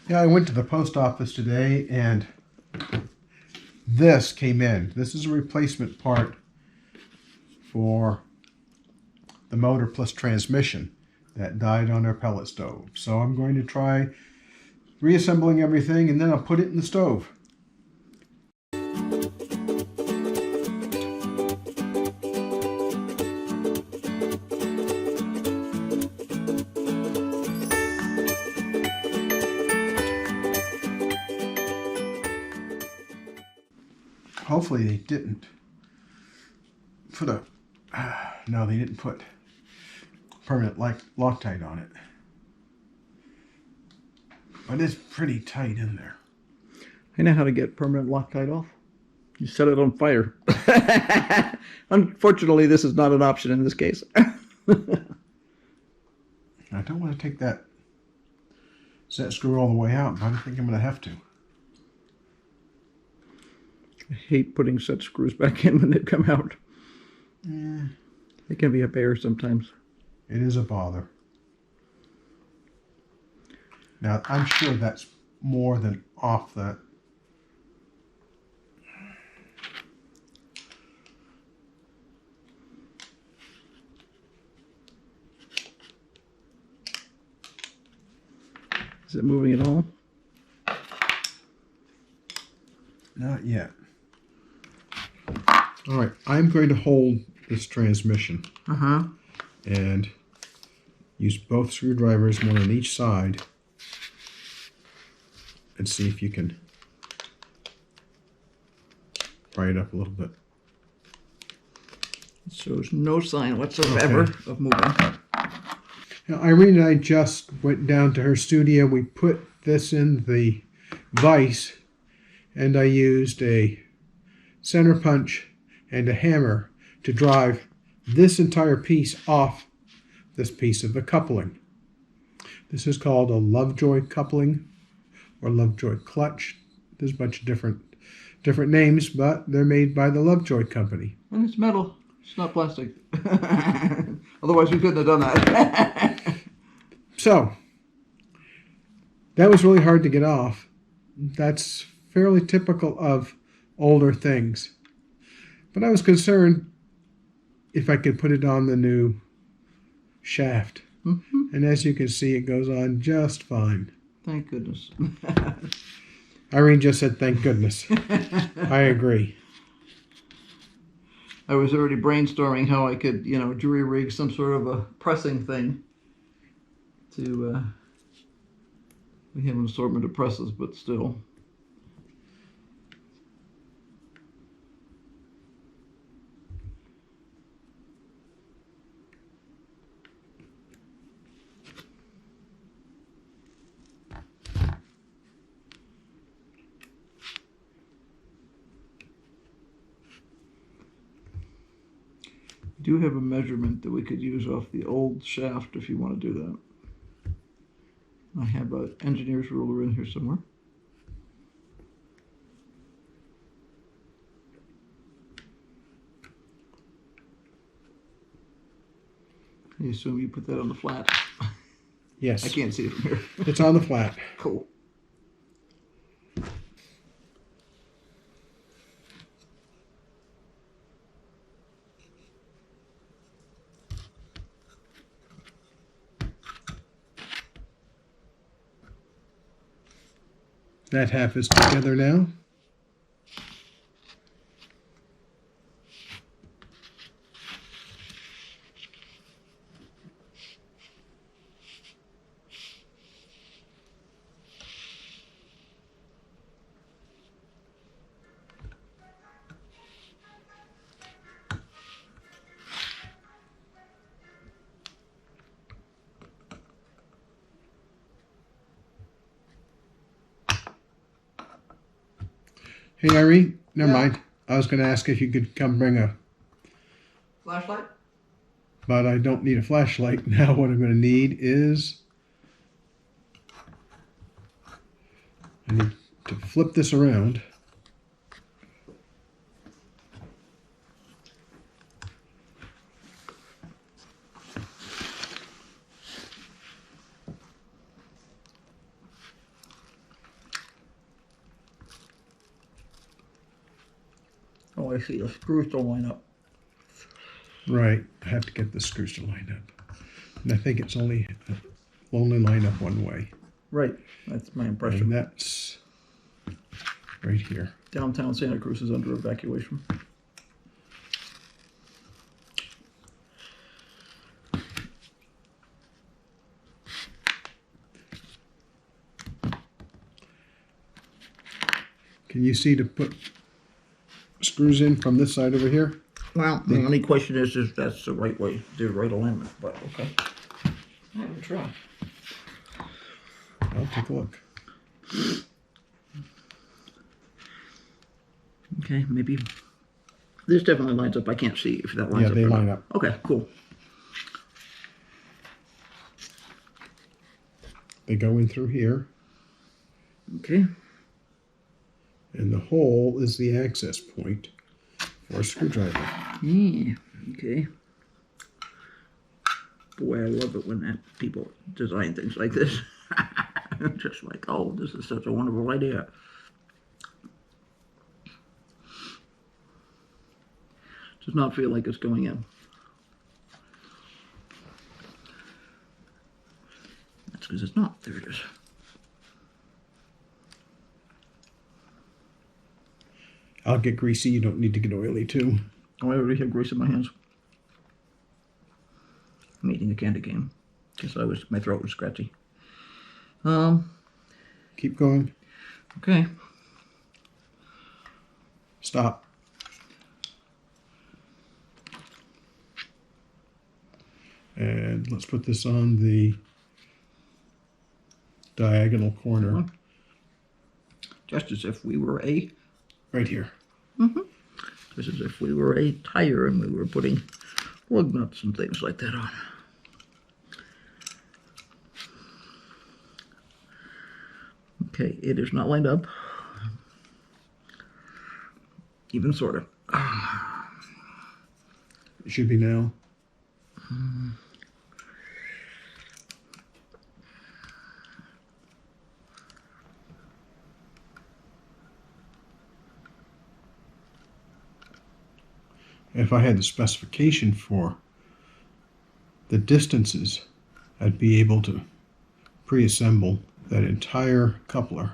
Yeah, I went to the post office today and this came in. This is a replacement part for the motor plus transmission that died on our pellet stove. So I'm going to try reassembling everything and then I'll put it in the stove. Hopefully they didn't put a, no, they didn't put permanent Loctite on it. But it's pretty tight in there. I know how to get permanent Loctite off. You set it on fire. Unfortunately, this is not an option in this case. I don't want to take that set screw all the way out, but I think I'm going to have to. I hate putting set screws back in when they come out. Yeah. It can be a bear sometimes. It is a bother. Now, I'm sure that's more than off the... Is it moving at all? Not yet. All right, I'm going to hold this transmission. And use both screwdrivers, one on each side, and see if you can pry it up a little bit. It shows no sign whatsoever of moving. Now, Irene and I just went down to her studio. We put this in the vise, and I used a center punch and a hammer to drive this entire piece off this piece of the coupling. This is called a Lovejoy coupling or Lovejoy clutch. There's a bunch of different names, but they're made by the Lovejoy company. And it's metal. It's not plastic. Otherwise, we couldn't have done that. So, that was really hard to get off. That's fairly typical of older things. But I was concerned if I could put it on the new shaft. And as you can see, it goes on just fine. Thank goodness. Irene just said, thank goodness. I agree. I was already brainstorming how I could, jury rig some sort of a pressing thing to, we have an assortment of presses, but still. Do have a measurement that we could use off the old shaft if you want to do that. I have an engineer's ruler in here somewhere. I assume you put that on the flat. Yes. I can't see it from here. It's on the flat. Cool. That half is together now. Hey, Irene, never mind. I was going to ask if you could come bring a Flashlight? But I don't need a flashlight. Now what I'm going to need is I need to flip this around. I see the screws don't line up. Right. I have to get the screws to line up. And I think it's only line up one way. Right. That's my impression. And that's right here. Downtown Santa Cruz is under evacuation. Can you see to put screws in from this side over here? Well, the only question is if that's the right way, the right alignment, but okay. I'll try. I'll take a look. Okay, maybe. This definitely lines up. I can't see if that lines up. Yeah, they or not. line up. Okay, cool. They go in through here. Okay. And the hole is the access point for a screwdriver. Yeah, okay. Boy, I love it when people design things like this. I'm just like, oh, this is such a wonderful idea. Does not feel like it's going in. That's because it's not. There it is. I'll get greasy. You don't need to get oily too. Oh, I already have grease in my hands. I'm eating a candy cane because my throat was scratchy. Keep going. Okay. Stop. And let's put this on the diagonal corner. Just as if we were a... Right here. Just as if we were a tire and we were putting lug nuts and things like that on. Okay, it is not lined up. Even sort of. It should be now. If I had the specification for the distances, I'd be able to pre-assemble that entire coupler.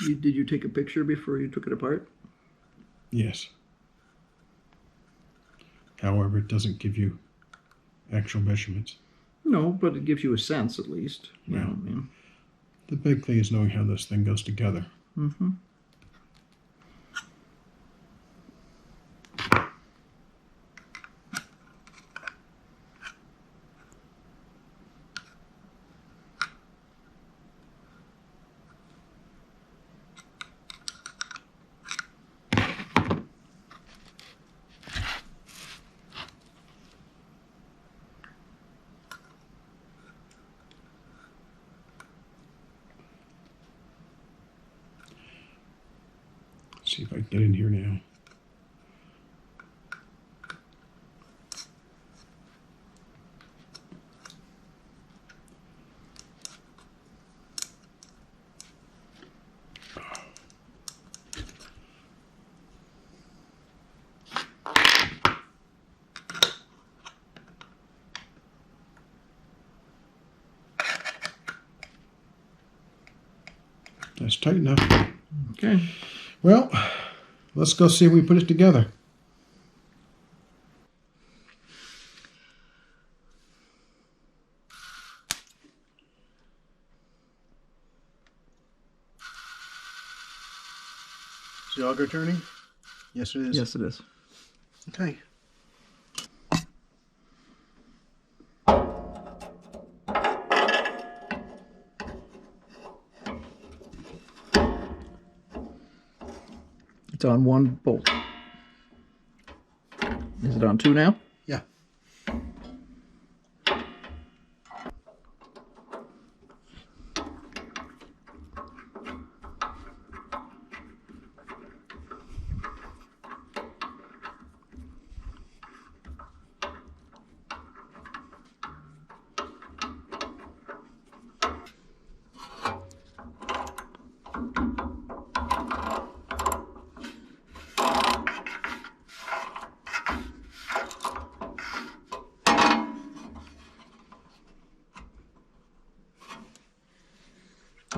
Did you take a picture before you took it apart? Yes. However, it doesn't give you actual measurements. No, but it gives you a sense at least. You know what I mean? The big thing is knowing how this thing goes together. See if I can get in here now. That's tight enough. Okay. Well, let's go see if we put it together. Is the auger turning? Yes, it is. Yes, it is. Okay. It's on one bolt. Is it on two now? Yeah.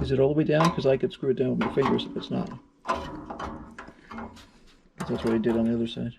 Is it all the way down? Because I could screw it down with my fingers if it's not. That's what I did on the other side.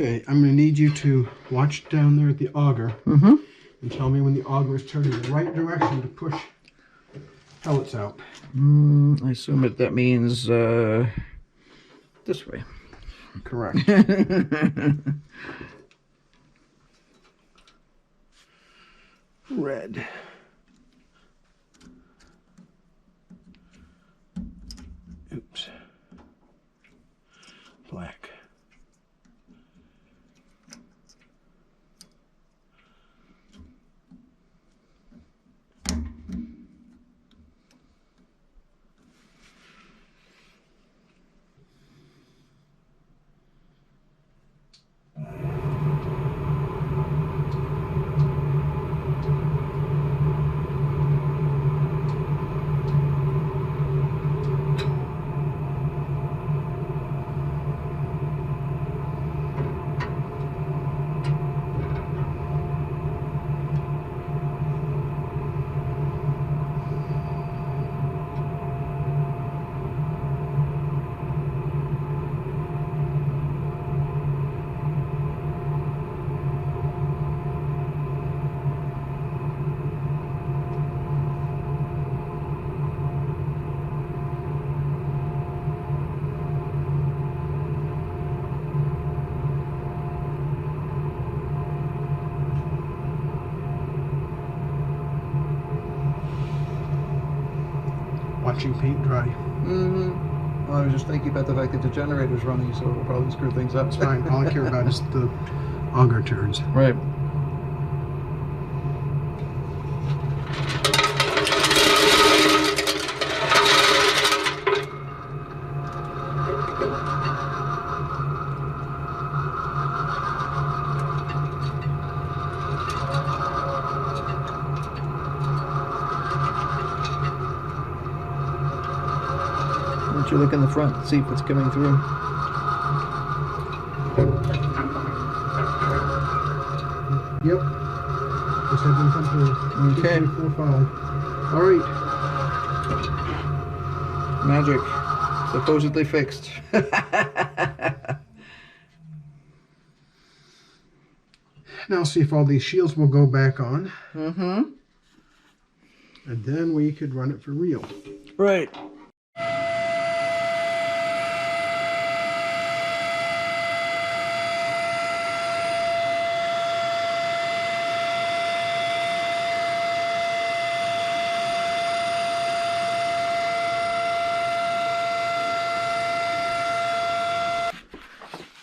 Okay, I'm going to need you to watch down there at the auger and tell me when the auger is turning in the right direction to push pellets out. I assume that means this way. Correct. Red. Oops. Black. Watching paint dry. Well, I was just thinking about the fact that the generator's running, so it'll probably screw things up. It's fine. All I care about is the auger turns. Right. Why don't you look in the front and see if it's coming through? Yep. Just had them come through. Okay. 2, 3, 4, 5. All right. Magic. Supposedly fixed. Now see if all these shields will go back on. Mm-hmm. And then we could run it for real. Right.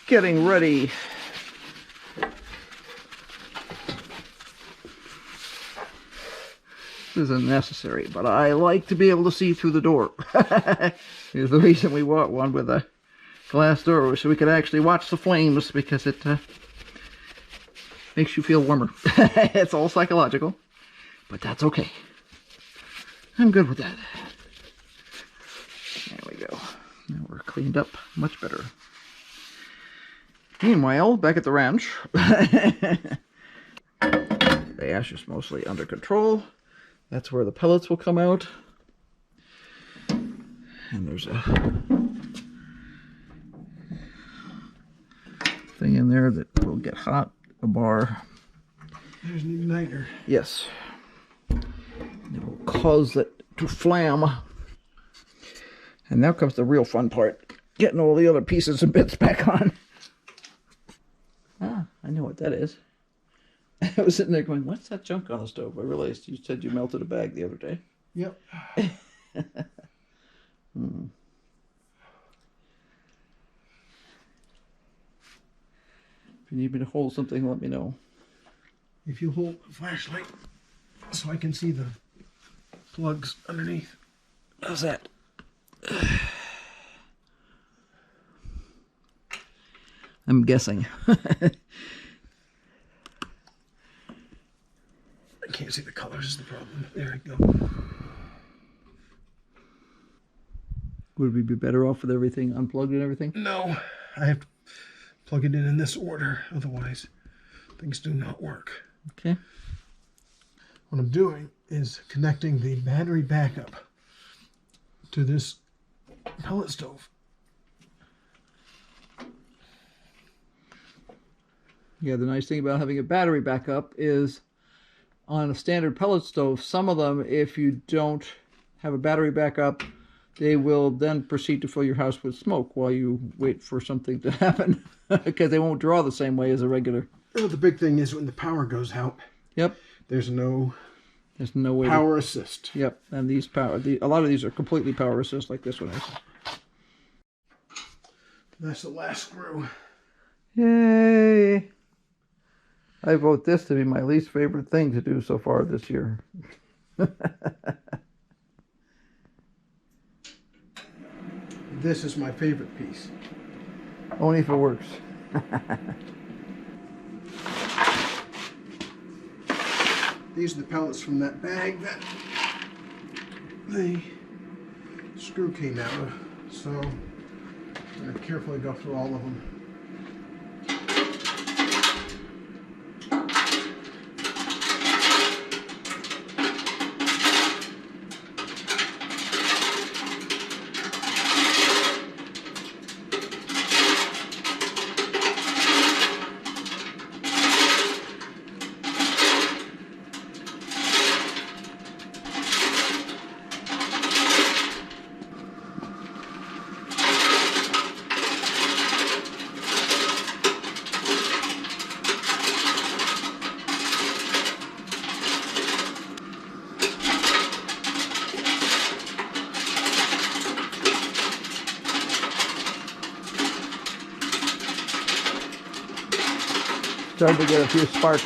Getting ready. This isn't necessary, but I like to be able to see through the door. Here's the reason we bought one with a glass door, so we could actually watch the flames, because it makes you feel warmer. It's all psychological, but that's okay. I'm good with that. There we go. Now we're cleaned up much better. Meanwhile, back at the ranch, the ash is mostly under control. That's where the pellets will come out. And there's a thing in there that will get hot, a bar. There's an igniter. Yes. It will cause it to flame. And now comes the real fun part, getting all the other pieces and bits back on. Ah, I know what that is. I was sitting there going, what's that junk on the stove? I realized you said you melted a bag the other day. Yep. If you need me to hold something, let me know. If you hold a flashlight so I can see the plugs underneath. How's that? I'm guessing. I can't see the colors is the problem. There we go. Would we be better off with everything unplugged and everything? No, I have to plug it in this order. Otherwise, things do not work. Okay. What I'm doing is connecting the battery backup to this pellet stove. Yeah, the nice thing about having a battery backup is on a standard pellet stove, some of them, if you don't have a battery backup, they will then proceed to fill your house with smoke while you wait for something to happen because they won't draw the same way as a regular. Well, the big thing is when the power goes out, Yep. there's no way power assist. Yep, and a lot of these are completely power assist like this one is. That's the last screw. Yay! I vote this to be my least favorite thing to do so far this year. This is my favorite piece. Only if it works. These are the pellets from that bag that the screw came out of. So I'm going to carefully go through all of them. Starting to get a few sparks.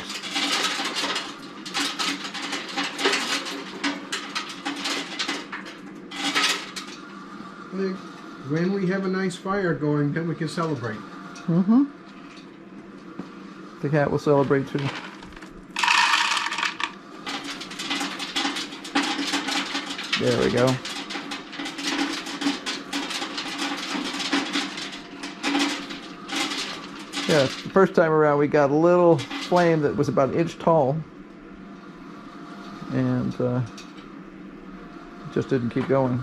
When we have a nice fire going, then we can celebrate. Mm-hmm. The cat will celebrate too. There we go. Yeah, the first time around we got a little flame that was about an inch tall, and it just didn't keep going.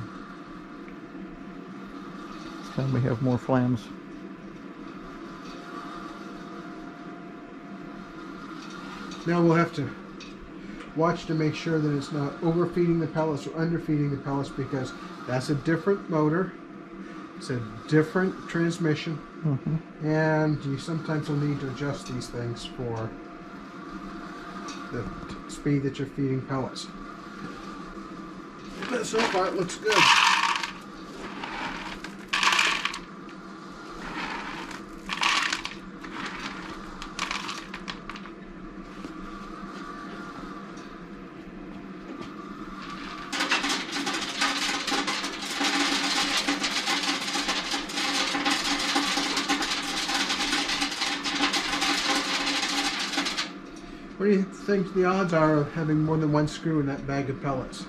This time we have more flames. Now we'll have to watch to make sure that it's not overfeeding the pellets or underfeeding the pellets, because that's a different motor. It's a different transmission. Mm-hmm. And you sometimes will need to adjust these things for the speed that you're feeding pellets. But so far it looks good. What do you think the odds are of having more than one screw in that bag of pellets?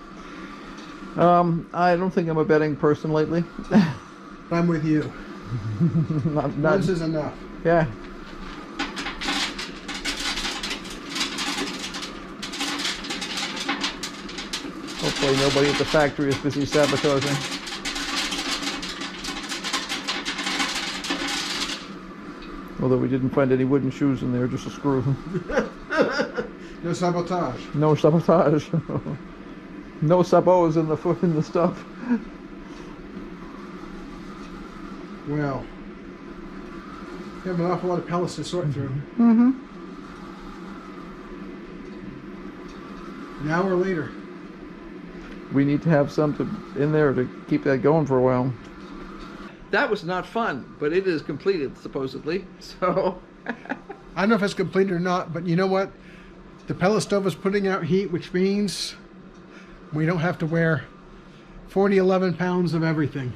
I don't think I'm a betting person lately. I'm with you. not, Once is enough. Yeah. Hopefully nobody at the factory is busy sabotaging. Although we didn't find any wooden shoes in there, just a screw. No sabotage. No sabotage. No sabots in the stuff. Well, we have an awful lot of pellets to sort through. Mm-hmm. An hour later. We need to have some in there to keep that going for a while. That was not fun, but it is completed, supposedly. So I don't know if it's completed or not, but you know what? The pellet stove is putting out heat, which means We don't have to wear 11 pounds of everything.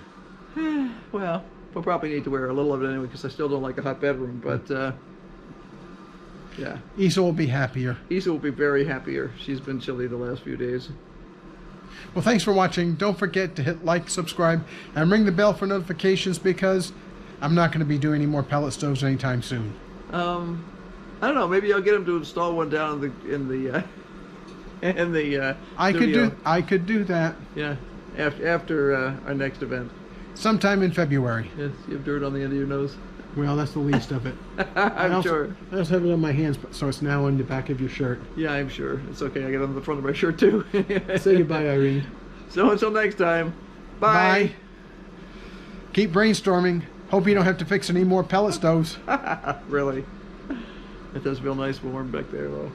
Well, we'll probably need to wear a little of it anyway because I still don't like a hot bedroom, but yeah. Isa will be happier. Isa will be very happier. She's been chilly the last few days. Well, thanks for watching. Don't forget to hit like, subscribe, and ring the bell for notifications because I'm not going to be doing any more pellet stoves anytime soon. I don't know. Maybe I'll get him to install one down in the studio. I could do that. Yeah, after our next event. Sometime in February. Yes, you have dirt on the end of your nose. Well, that's the least of it. I'm sure. I also have it on my hands, so it's now on the back of your shirt. Yeah, I'm sure. It's okay. I got it on the front of my shirt too. Say goodbye, Irene. So until next time, bye. Bye. Keep brainstorming. Hope you don't have to fix any more pellet stoves. Really? It does feel nice warm back there, though.